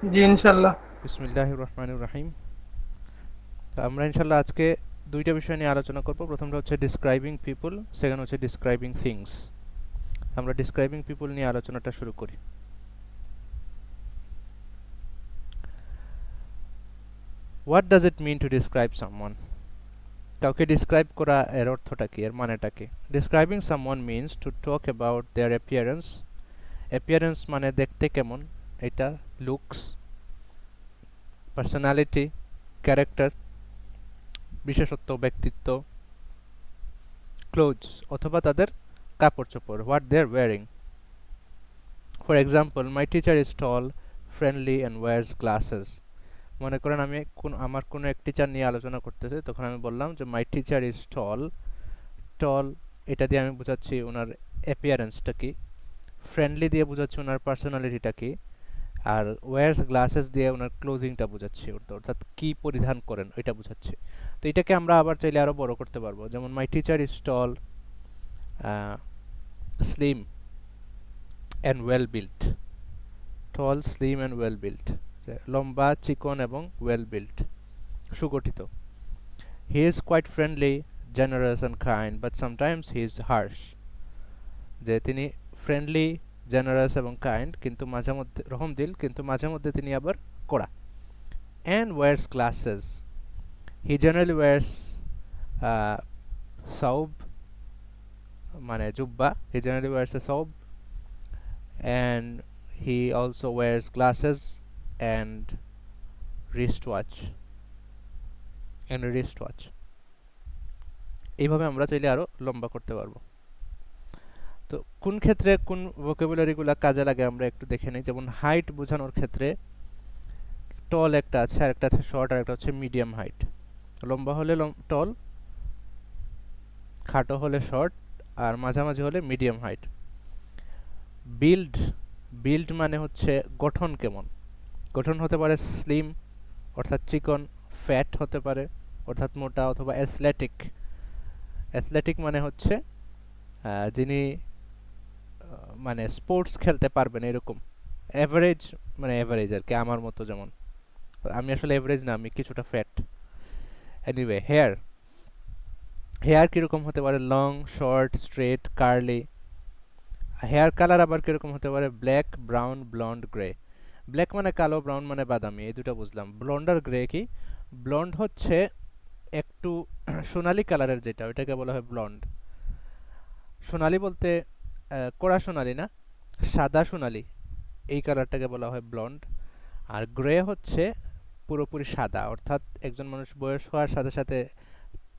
জি ইনশাল্লাহ। বিসমিল্লাহির রহমানির রহিম। তো আমরা ইনশাল্লাহ আজকে দুইটা বিষয় নিয়ে আলোচনা করব। প্রথমটা হচ্ছে ডিসক্রাইবিং পিপল, সেকেন্ড হচ্ছে ডিসক্রাইবিং থিংস। আমরা ডিসক্রাইবিং পিপল নিয়ে আলোচনাটা শুরু করি। What does it mean to describe someone? কাউকে ডিসক্রাইব করা এর অর্থটা কি, এর মানেটা কি? Describing someone means to talk about their appearance. Appearance মানে দেখতে কেমন, এটা লুকস, পার্সোনালিটি, ক্যারেক্টার, বিশেষত্ব, ব্যক্তিত্ব, ক্লোথস অথবা তাদের কাপড় চোপড়, what they are wearing. For example, my teacher is tall, friendly and wears glasses. মনে করেন আমি আমার কোনো এক টিচার নিয়ে আলোচনা করতেছি, তখন আমি বললাম যে মাই টিচার ইজ টল। টল এটা দিয়ে আমি বোঝাচ্ছি ওনার অ্যাপিয়ারেন্সটা কি, ফ্রেন্ডলি দিয়ে বোঝাচ্ছি ওনার পার্সোনালিটিটা কি, আর ওয়ার্স গ্লাসেস দিয়ে ওনার ক্লোজিংটা বোঝাচ্ছি, অর্থাৎ কি পরিধান করেন ওইটা বোঝাচ্ছি। তো এটাকে আমরা আবার চাইলে আরও বড় করতে পারবো, যেমন my teacher is tall, slim and well built. Tall, slim and well built, লম্বা, চিকন এবং ওয়েল বিল্ট, সুগঠিত। He is quite friendly, generous and kind, but sometimes he is harsh. যে তিনি ফ্রেন্ডলি, জেনারাস এবং কাইন্ড, কিন্তু মাঝে মধ্যে রহমদিল, কিন্তু মাঝে মধ্যে তিনি আবার কড়া। And wears glasses, he generally wears সাউব, মানে জুব্বা, হি জেনারেলি ওয়ার্স এ সাউব, and he also wears glasses and wrist watch, wrist watch. এইভাবে আমরা চাইলে আরও লম্বা করতে পারবো। তো কোন ক্ষেত্রে কোন ভোকাবুলারিগুলো কাজে লাগে আমরা একটু দেখে নিই। যেমন হাইট বোঝানোর ক্ষেত্রে টল একটা আছে, আর একটা আছে শর্ট, আর একটা হচ্ছে মিডিয়াম হাইট। লম্বা হলে টল, খাটো হলে শর্ট, আর মাঝামাঝি হলে মিডিয়াম হাইট। বিল্ড, বিল্ড মানে হচ্ছে গঠন কেমন। গঠন হতে পারে স্লিম অর্থাৎ চিকন, ফ্যাট হতে পারে অর্থাৎ মোটা, অথবা অ্যাথলেটিক। অ্যাথলেটিক মানে হচ্ছে যিনি মানে স্পোর্টস খেলতে পারবেন এরকম। অ্যাভারেজ মানে অ্যাভারেজ আর কি, আমার মতো যেমন। আমি আসলে অ্যাভারেজ না, আমি কিছুটা ফ্যাট। এনিওয়ে, হেয়ার, হেয়ার কীরকম হতে পারে? Long, short, straight, curly. Hair colour আবার কীরকম হতে পারে? Black, brown, blonde, grey. Black মানে কালো, ব্রাউন মানে বাদামি, এই দুটো বুঝলাম। ব্লন্ড আর গ্রে কি? ব্লন্ড হচ্ছে একটু সোনালি কালারের, যেটা ওইটাকে বলা হয় ব্লন্ড। সোনালি বলতে কড়া সোনালি না, সাদা সোনালি, এই কালারটাকে বলা হয় ব্লন্ড। আর গ্রে হচ্ছে পুরোপুরি সাদা, অর্থাৎ একজন মানুষ বয়স হওয়ার সাথে সাথে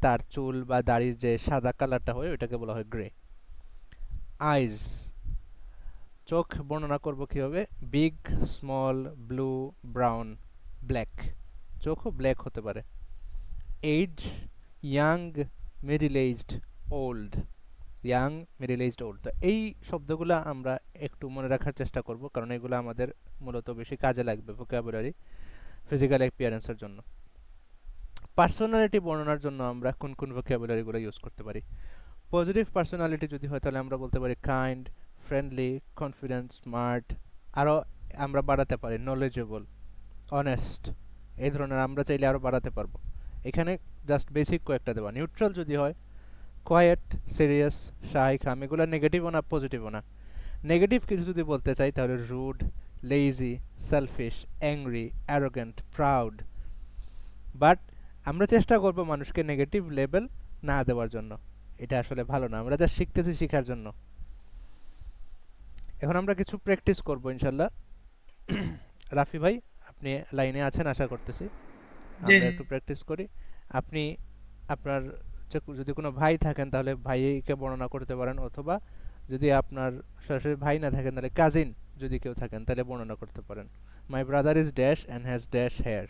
তার চুল বা দাড়ির যে সাদা কালারটা হয় ওইটাকে বলা হয় গ্রে। আইজ, চোখ বর্ণনা করব কীভাবে? Big, small, blue, brown, black. চোখও ব্ল্যাক হতে পারে। Age, young, middle aged, old. Young, middle aged, old. তো এই শব্দগুলো আমরা একটু মনে রাখার চেষ্টা করব, কারণ এগুলো আমাদের মূলত বেশি কাজে লাগবে ভোকাবুলারি, ফিজিক্যাল অ্যাপিয়ারেন্সের জন্য। পার্সোনালিটি বর্ণনার জন্য আমরা কোন কোন ভোকাবুলারিগুলো ইউজ করতে পারি? পজিটিভ পার্সোনালিটি যদি হয় তাহলে আমরা বলতে পারি কাইন্ড, ফ্রেন্ডলি, কনফিডেন্ট, স্মার্ট। আরও আমরা বাড়াতে পারি নলেজেবল, অনেস্ট। এই ধরনের আমরা চাইলে আরও বাড়াতে পারবো। এখানে জাস্ট বেসিক কয়েকটা দেওয়া। নিউট্রাল যদি হয়, কোয়েট, সিরিয়াস, শাই খাম, এগুলো নেগেটিভও না পজিটিভও না। নেগেটিভ কিছু যদি বলতে চাই তাহলে rude, lazy, selfish, angry, arrogant, proud. But আমরা চেষ্টা করব মানুষকে নেগেটিভ লেবেল না দেওয়ার জন্য, এটা আসলে ভালো না, আমরা যা শিখতেছি শেখার জন্য। এখন আমরা কিছু প্র্যাকটিস করব ইনশাল্লাহ। রাফি ভাই, আপনি লাইনে আছেন আশা করতেছি। জি আমরা জি। একটু প্র্যাকটিস করি। আপনি আপনার যদি কোনো ভাই থাকেন তাহলে ভাইকে বর্ণনা করতে পারেন, অথবা যদি আপনার সরাসরি ভাই না থাকেন তাহলে কাজিন যদি কেউ থাকেন তাহলে বর্ণনা করতে পারেন। My brother is dash and has dash hair.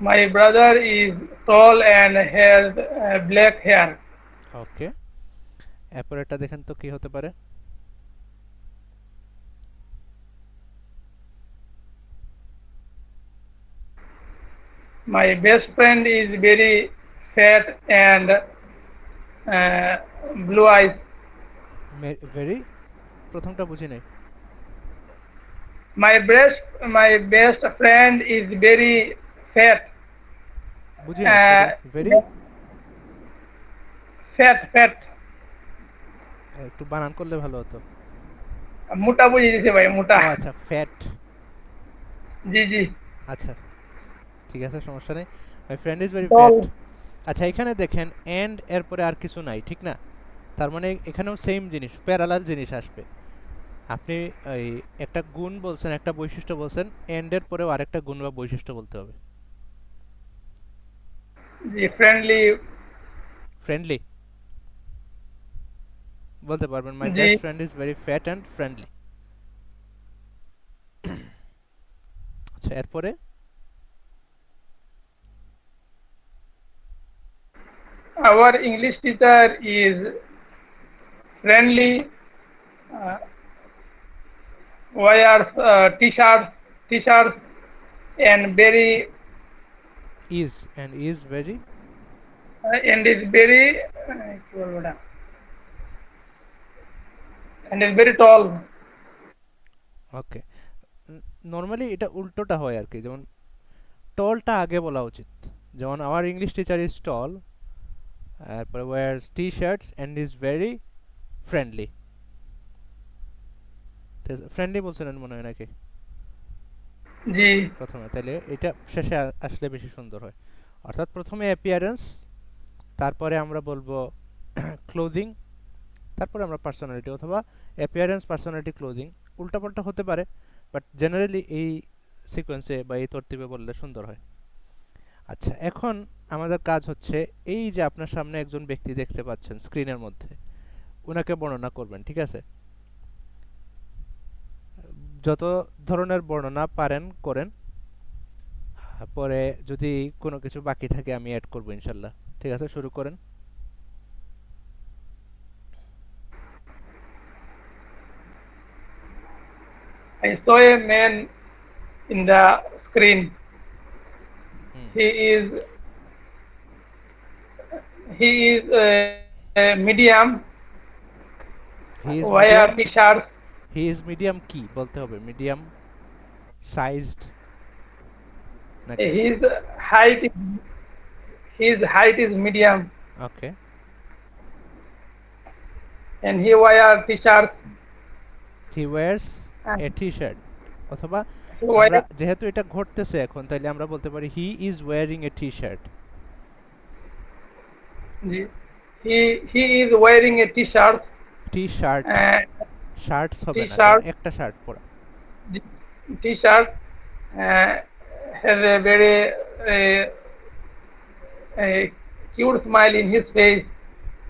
My brother is tall and has black hair. Okay, এরপরেরটা দেখেন তো কি হতে পারে। My best friend is very fat and blue eyes. Very, প্রথমটা বুঝি নাই। My best my best friend is very fat. বুঝি নাই, সরি, ভেরি Uh, fat. একটু বানান করলে ভালো হতো। মোটা বুঝিয়ে দিছে ভাই, মোটা। ও আচ্ছা, ফ্যাট। জি জি। আচ্ছা, ঠিক আছে, সমস্যা নেই। মাই ফ্রেন্ড ইজ ভেরি তল। ফ্যাট। আচ্ছা, এখানে দেখেন এন্ড এরপরে আর কিছু নাই, ঠিক না? তার মানে এখানেও সেম জিনিস, প্যারালাল জিনিস আসবে। আপনি এই একটা গুণ বলছেন, একটা বৈশিষ্ট্য বলছেন, এন্ডের পরেও আরেকটা গুণ বা বৈশিষ্ট্য বলতে হবে। জি, ফ্রেন্ডলি। ফ্রেন্ডলি বলতে পারবেন, মাই জি। Best friend is very fat and friendly. আচ্ছা, এরপরে Our English teacher is friendly, uh, wears t-shirts and very is very and is very কি বলবো না, and is very tall. Okay. Normally এটা উল্টোটা হয় আর কি, যেমন টলটা আগে বলা উচিত। যেমন আমার ইংলিশ টিচার ইজ টল, তারপরে wears T shirts and is very friendly. Friendly বলছিলেন মনে হয় নাকি জি প্রথমে? তাহলে এটা শেষে আসলে বেশি সুন্দর হয়। অর্থাৎ প্রথমে অ্যাপিয়ারেন্স, তারপরে আমরা বলবো ক্লোদিং, তারপরে আমরা পার্সোনালিটি, অথবা অ্যাপিয়ারেন্স পার্সোনালিটি ক্লোদিং, উল্টাপাল্টা হতে পারে, বাট জেনারেলি এই সিকোয়েন্সে বা এই তরতিবে বললে সুন্দর হয়। আচ্ছা, এখন আমাদের কাজ হচ্ছে, এই যে আপনার সামনে একজন ব্যক্তি দেখতে পাচ্ছেন স্ক্রিনের মধ্যে, উনাকে বর্ণনা করবেন, ঠিক আছে? যত ধরনের বর্ণনা পারেন করেন, পরে যদি কোনো কিছু বাকি থাকে আমি অ্যাড করবো ইনশাল্লাহ। ঠিক আছে, শুরু করেন। I saw a man in the screen. Hmm, He is he is medium, he is wear medium. t-shirts. He is medium কি বলতে হবে? মিডিয়াম সাইজড নাকি? His height is his height is medium, okay, and he wear t-shirts. He wires And A T shirt, অথবা he আমরা wears যেহেতু এটা ঘটতেছে এখন, তাইলে আমরা বলতে পারি he is wearing a T shirt. he is wearing a t-shirt. T shirt, uh, shirts হবে না, কারণ T-shirt একটা শার্ট পরা। t-shirt has a very uh, a cute smile in his face.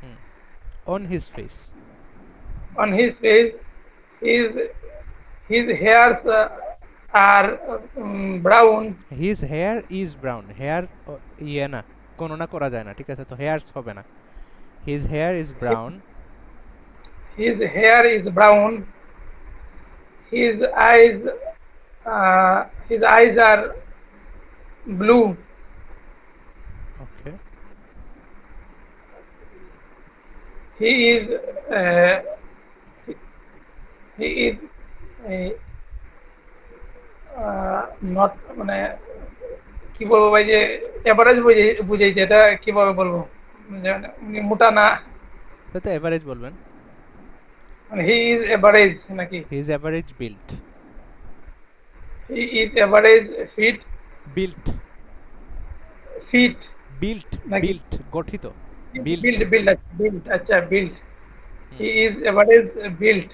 Hmm, on his face. On his face, his his hairs are brown. His hair is brown. Hair ইয়ে না, গণনা করা যায় না, ঠিক আছে? তো হেয়ারস হবে না, his hair is brown. His hair is brown. His eyes are blue. Okay, He is uh, he is not মানে কি বলবো ভাই, যে এভারেজ বুঝাইছে, এটা কিভাবে বলবো, মানে উনি মোটা না, তো এভারেজ বলবেন। মানে হি ইজ এভারেজ নাকি? He is average built. He is average fit. Built, fit built, নাকি? বিল্ট গঠিত, বিল্ট। বিল্ড বিল্ড বিল্ড, আচ্ছা build. Hmm, he is average build,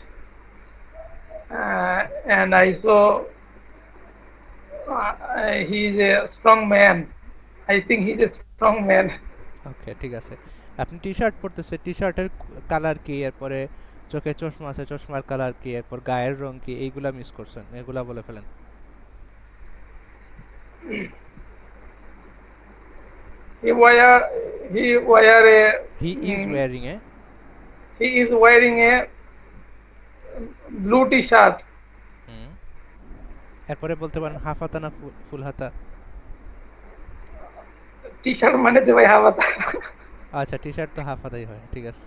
and I saw he is a strong man. I think he is a strong man. ওকে, ঠিক আছে। আপনি T shirt পরতেছে, টি শার্টের colour কি, এরপরে চোখে চশমা আছে, চশমার কালার কি, এরপর গায়ের রং কি, এইগুলা মিস করছেন, এগুলা বলে ফেলেন। He wear a he is wearing a. he is wearing a blue t-shirt. Hmm, এরপরে বলতে পারেন হাফ হাতা না ফুল হাতা। T-shirt মানে তো ভাই হাওয়াতা। আচ্ছা, টি শার্ট তো হাফ হাতাই হয়, ঠিক আছে।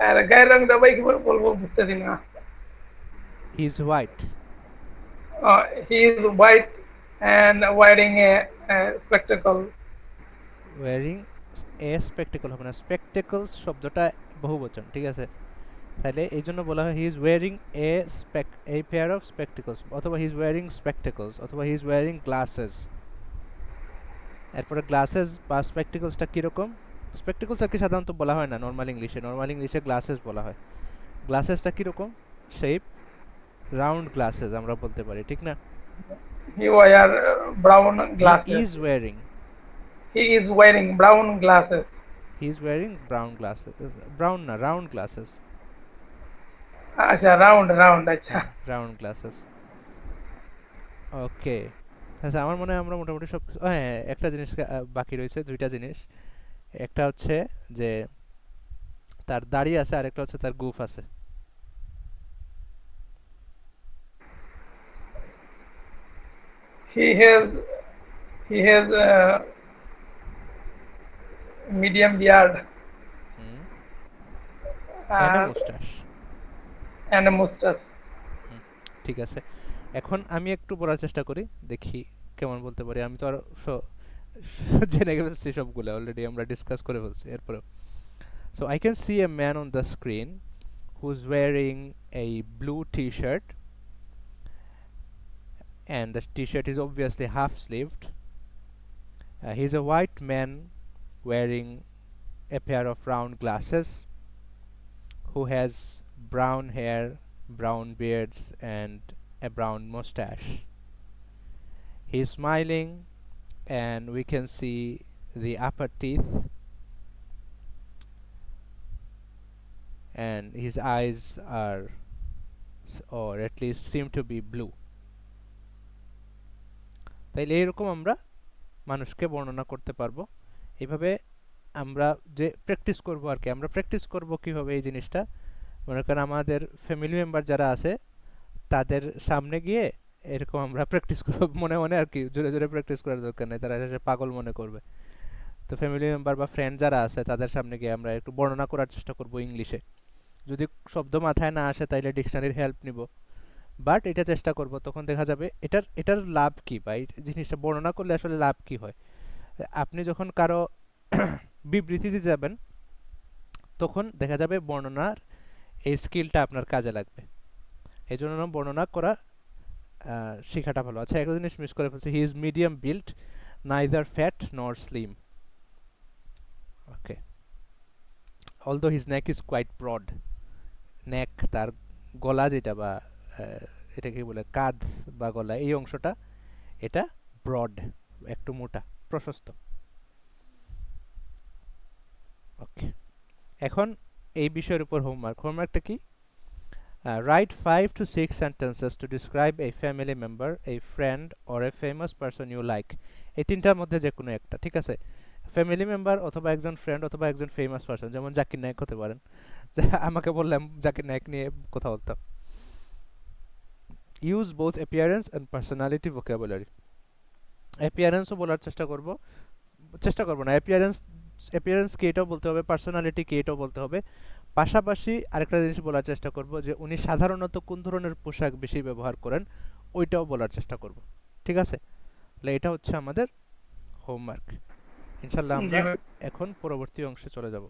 আর গায়ের রংটা ভাই কি বলবো বুঝতেছি না। He is white. He is white and wearing a spectacle. Wearing a spectacle হবে না, স্পেকটেকলস শব্দটা বহুবচন, ঠিক আছে? তাহলে এই জন্য বলা হয় he is wearing a pair of spectacles, অথবা হি ইজ ওয়ারিং স্পেকটেকলস, অথবা হি ইজ ওয়ারিং গ্লাসেস। এরপরে গ্লাসেস বা স্পেকটেকলসটা কীরকম? স্পেকটেকলস আর কি সাধারণত বলা হয় না নর্মাল ইংলিশে, নর্মাল ইংলিশে গ্লাসেস বলা হয়। গ্লাসেসটা কীরকম শেপ? রাউন্ড গ্লাসেস আমরা বলতে পারি, ঠিক না? He wear brown he glasses. Is wearing, He is wearing brown glasses. He is wiring brown glasses, brown না রাউন্ড গ্লাসেস। अच्छा राउंड राउंड अच्छा। হ্যাঁ, রাউন্ড গ্লাসেস। ওকে, আচ্ছা আমার মনে হয় আমরা মোটামুটি সব কিছু, হ্যাঁ একটা জিনিস বাকি রয়েছে, দুইটা জিনিস। একটা হচ্ছে যে তার দাড়ি আছে, আর একটা হচ্ছে তার গুফ আছে। He has he has a medium beard hmm, and a and মুস্টাশ। and a mustache. হুম, ঠিক আছে। এখন আমি একটু বলার চেষ্টা করি, দেখি কেমন বলতে পারি। আমি তো আর জেনে গেছি সবগুলো, অলরেডি আমরা ডিসকাস করে ফেলছি। এরপরে so I can see a man on the screen who is wearing a blue t-shirt, and the t-shirt is obviously half sleeved. He's a white man wearing a pair of round glasses, who has brown hair, brown beards, and a brown mustache. He's smiling, and we can see the upper teeth, and his eyes are, or at least seem to be blue. তাইলে এরকম আমরা মানুষকে বর্ণনা করতে পারবো। এইভাবে আমরা যে প্র্যাকটিস করব আর কি, আমরা প্র্যাকটিস করব কিভাবে এই জিনিসটা, মনে করেন আমাদের ফ্যামিলি মেম্বার যারা আছে তাদের সামনে গিয়ে এরকম আমরা প্র্যাকটিস করব মনে মনে আর কি, জোরে জোরে প্র্যাকটিস করার দরকার নেই, তারা এসে পাগল মনে করবে। তো ফ্যামিলি মেম্বার বা ফ্রেন্ড যারা আছে তাদের সামনে গিয়ে আমরা একটু বর্ণনা করার চেষ্টা করব ইংলিশে। যদি শব্দ মাথায় না আসে তাইলে ডিকশনারির হেল্প নিব, বাট এটা চেষ্টা করব। তখন দেখা যাবে এটার এটার লাভ কি, বা এই জিনিসটা বর্ণনা করলে আসলে লাভ কি হয়। আপনি যখন কারো বিবৃতি দিতে যাবেন তখন দেখা যাবে বর্ণনার এই স্কিলটা আপনার কাজে লাগবে। এই জন্য বর্ণনা করা শেখাটা ভালো। আচ্ছা একটা জিনিস মিস করে ফেলছি, he is medium built, neither fat nor slim. Okay, although his neck is quite broad. Neck তার গলা যেটা, বা এটাকে বলে কাঁধ বা গলা, এই অংশটা এটা ব্রড, একটু মোটা, প্রশস্ত। ওকে, এখন এই বিষয়ের উপর হোমওয়ার্ক। হোমওয়ার্কটা কি? Write 5 to 6 sentences to describe a family member, a friend, or a famous person you like. এই তিনটার মধ্যে যে কোনো একটা, ঠিক আছে? ফ্যামিলি মেম্বার অথবা একজন ফ্রেন্ড অথবা একজন ফেমাস পারসন, যেমন জাকির নায়ক হতে পারেন। আমাকে বললাম জাকির নায়ক নিয়ে কথা বলতাম। Use both appearance and personality vocabulary. অ্যাপিয়ারেন্সও বলার চেষ্টা করব না, অ্যাপিয়ারেন্স কি এটাও বলতে হবে, পার্সোনালিটি কি এটাও বলতে হবে। পাশাপাশি আরেকটা জিনিস বলার চেষ্টা করব যে উনি সাধারণত কোন ধরনের পোশাক বেশি ব্যবহার করেন, ওইটাও বলার চেষ্টা করব, ঠিক আছে? তাহলে এটা হচ্ছে আমাদের হোমওয়ার্ক। ইনশাল্লাহ আমরা এখন পরবর্তী অংশে চলে যাব।